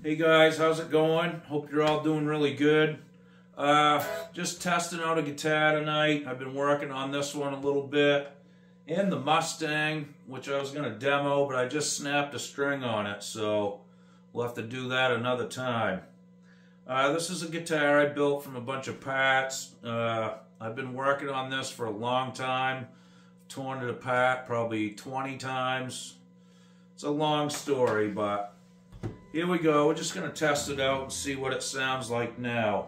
Hey guys, how's it going? Hope you're all doing really good. Just testing out a guitar tonight. I've been working on this one a little bit. And the Mustang, which I was going to demo, but I just snapped a string on it, so we'll have to do that another time. This is a guitar I built from a bunch of parts. I've been working on this for a long time. Torn it apart probably 20 times. It's a long story, but here we go. We're just going to test it out and see what it sounds like now.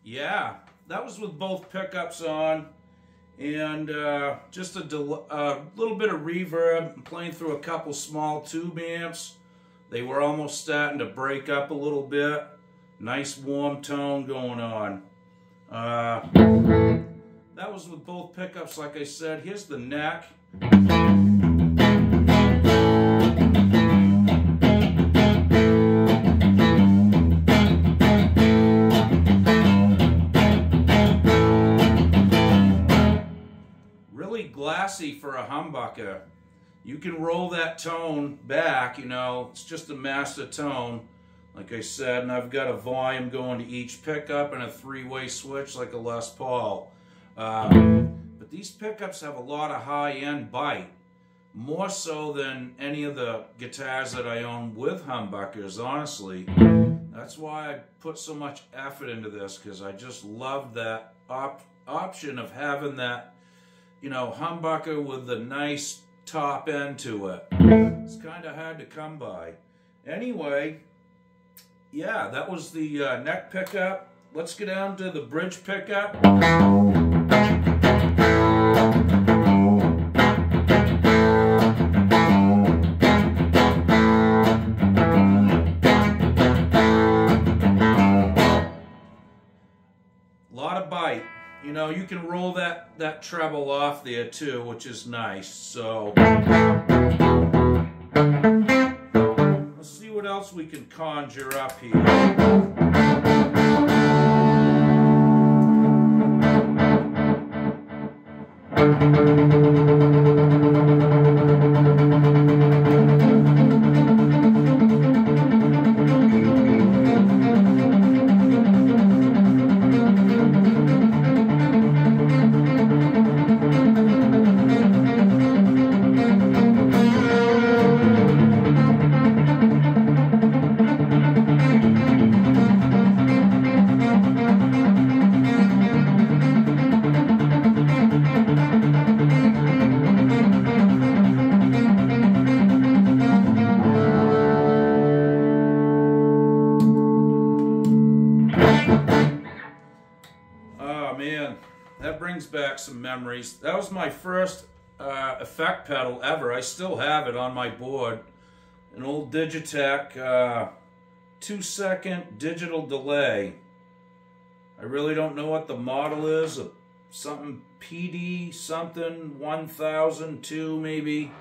Yeah, that was with both pickups on, and just a little bit of reverb. I'm playing through a couple small tube amps. They were almost starting to break up a little bit. Nice warm tone going on. That was with both pickups, like I said. Here's the neck. Glassy for a humbucker. You can roll that tone back, you know, it's just a master tone, like I said, and I've got a volume going to each pickup and a three-way switch like a Les Paul. But these pickups have a lot of high-end bite, more so than any of the guitars that I own with humbuckers, honestly. That's why I put so much effort into this, because I just love that option of having that, you know, humbucker with the nice top end to it. It's kind of hard to come by. Anyway, yeah, that was the neck pickup. Let's get down to the bridge pickup. A lot of bite. You know, you can roll that treble off there too, which is nice. So let's see what else we can conjure up here. That brings back some memories. That was my first effect pedal ever. I still have it on my board. An old Digitech 2-second digital delay. I really don't know what the model is. Something PD something 1002 maybe.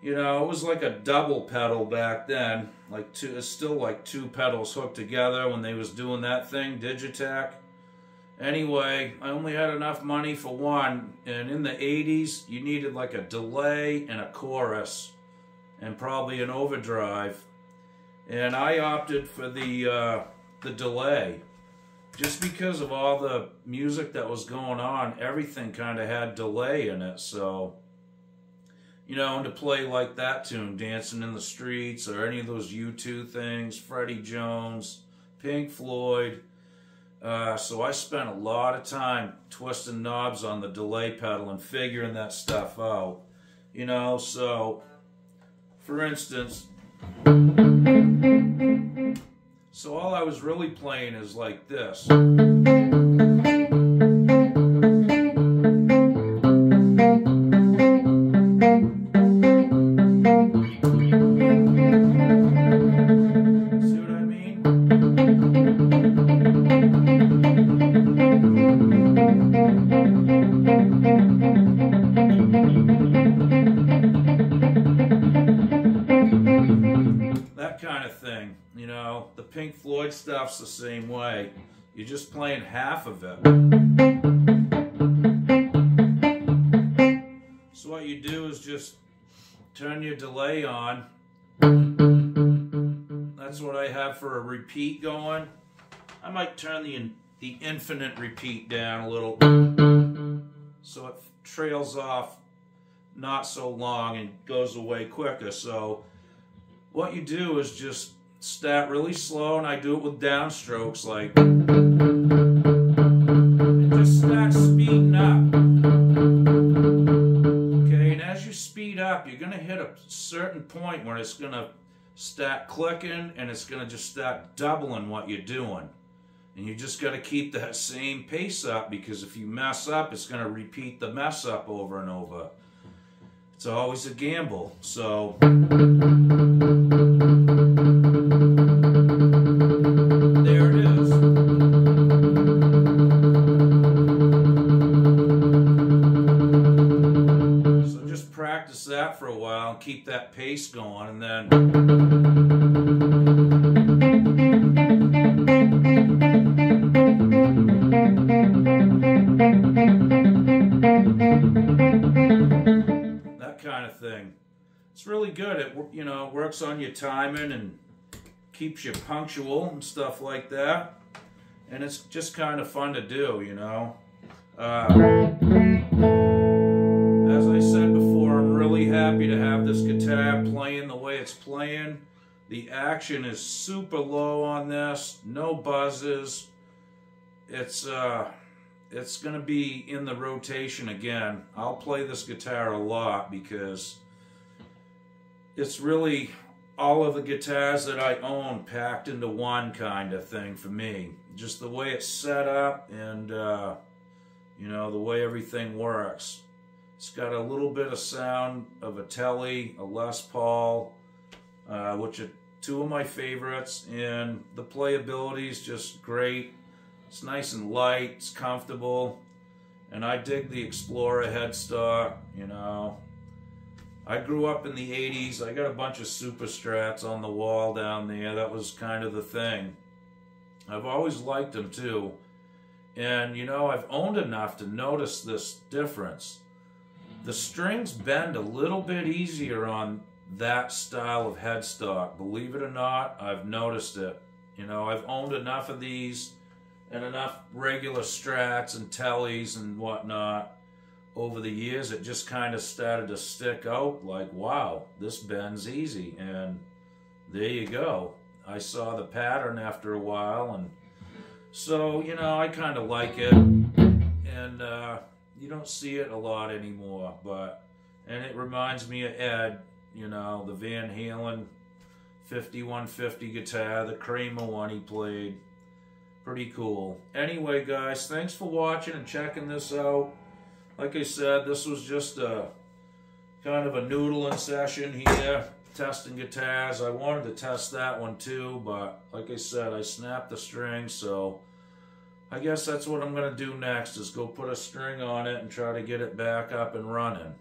You know, it was like a double pedal back then. Like it's still like two pedals hooked together when they was doing that thing, Digitech. Anyway, I only had enough money for one, and in the 80s, you needed like a delay and a chorus, and probably an overdrive. And I opted for the the delay. Just because of all the music that was going on, everything kind of had delay in it. So, you know, and to play like that tune, Dancing in the Streets, or any of those U2 things, Freddie Jones, Pink Floyd. So I spent a lot of time twisting knobs on the delay pedal and figuring that stuff out. You know, so, for instance, so all I was really playing is like this. See what I mean? That kind of thing, you know. The Pink Floyd stuff's the same way. You're just playing half of it. So what you do is just turn your delay on. That's what I have for a repeat going. I might turn the infinite repeat down a little so it trails off not so long and goes away quicker. So what you do is just start really slow, and I do it with downstrokes, like, and just start speeding up. Okay, and as you speed up, you're gonna hit a certain point where it's gonna start clicking, and it's gonna just start doubling what you're doing. And you just gotta keep that same pace up, because if you mess up, it's gonna repeat the mess up over and over. It's always a gamble. So there it is. So just practice that for a while and keep that pace going, and then that kind of thing. It's really good. It, you know, works on your timing and keeps you punctual and stuff like that. And it's just kind of fun to do, you know. As I said before, I'm really happy to have this guitar playing the way it's playing. The action is super low on this, no buzzes. It's gonna be in the rotation again. I'll play this guitar a lot because it's really all of the guitars that I own packed into one kind of thing for me. Just the way it's set up, and you know, the way everything works. It's got a little bit of sound of a Telly, a Les Paul, which are two of my favorites, and the playability is just great. It's nice and light, it's comfortable, and I dig the Explorer headstock, you know. I grew up in the 80s. I got a bunch of Superstrats on the wall down there. That was kind of the thing. I've always liked them too. And, you know, I've owned enough to notice this difference. The strings bend a little bit easier on that style of headstock. Believe it or not, I've noticed it. You know, I've owned enough of these and enough regular Strats and Tellys and whatnot over the years. It just kind of started to stick out like, wow, this bends easy. And there you go. I saw the pattern after a while, and so, you know, I kind of like it. And you don't see it a lot anymore, and it reminds me of Ed, you know, the Van Halen 5150 guitar, the Kramer one he played. Pretty cool. Anyway, guys, thanks for watching and checking this out. Like I said, this was just a kind of a noodling session here, testing guitars. I wanted to test that one too, but like I said, I snapped the string, so I guess that's what I'm going to do next, is go put a string on it and try to get it back up and running.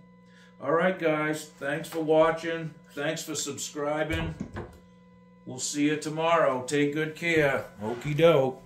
Alright guys, thanks for watching. Thanks for subscribing. We'll see you tomorrow. Take good care. Okie doke.